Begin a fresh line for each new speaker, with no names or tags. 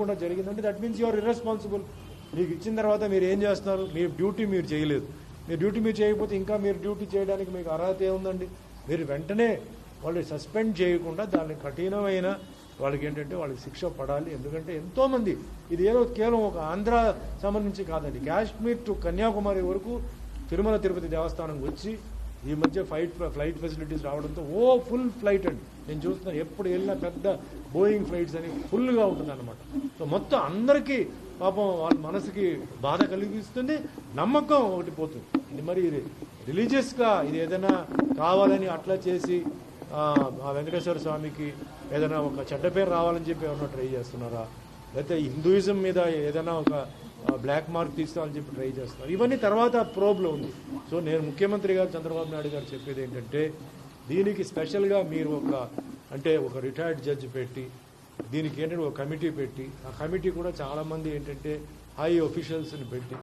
జరగకుండా జరిగిందంటే that means you're irresponsible. మీకు ఇచ్చిన తర్వాత మీరు ఏం చేస్తున్నారు? మీ డ్యూటీ మీరు చేయలేదు. మీ డ్యూటీ మీరు చేయకపోతే ఇంకా మీరు డ్యూటీ చేయడానికి మీకు అర్హత ఏముందండి? మీరు వెంటనే వాళ్ళు సస్పెండ్ చేయకుండా దాన్ని కఠినమైన వాళ్ళకి ఏంటంటే వాళ్ళకి శిక్ష పడాలి. ఎందుకంటే ఎంతోమంది, ఇది ఏదో కేవలం ఒక ఆంధ్ర సంబంధించి కాదండి, కాశ్మీర్ టు కన్యాకుమారి వరకు తిరుమల తిరుపతి దేవస్థానం వచ్చి ఈ మధ్య ఫ్లైట్ ఫెసిలిటీస్ రావడంతో ఫుల్ ఫ్లైట్ అండి. నేను చూస్తున్నాను, ఎప్పుడు వెళ్ళినా పెద్ద బోయింగ్ ఫ్లైట్స్ అని ఫుల్గా ఉంటుంది అనమాట. సో మొత్తం అందరికీ పాపం వాళ్ళ మనసుకి బాధ కలిగిస్తుంది, నమ్మకం ఒకటి పోతుంది. ఇది మరి రిలీజియస్గా ఇది ఏదైనా కావాలని అట్లా చేసి ఆ వెంకటేశ్వర స్వామికి ఏదైనా ఒక చెడ్డ పేరు రావాలని చెప్పి ఏమన్నా ట్రై చేస్తున్నారా? లేకపోతే హిందూయిజం మీద ఏదైనా ఒక బ్లాక్ మార్క్ తీసుకోవాలని చెప్పి ట్రై చేస్తున్నారు. ఇవన్నీ తర్వాత ప్రోబ్లో ఉంది. సో నేను ముఖ్యమంత్రి గారు చంద్రబాబు నాయుడు గారు చెప్పేది ఏంటంటే దీనికి స్పెషల్గా మీరు ఒక రిటైర్డ్ జడ్జి పెట్టి దీనికి ఏంటంటే ఒక కమిటీ పెట్టి, ఆ కమిటీ కూడా చాలామంది ఏంటంటే హై ఒఫీషియల్స్ని పెట్టి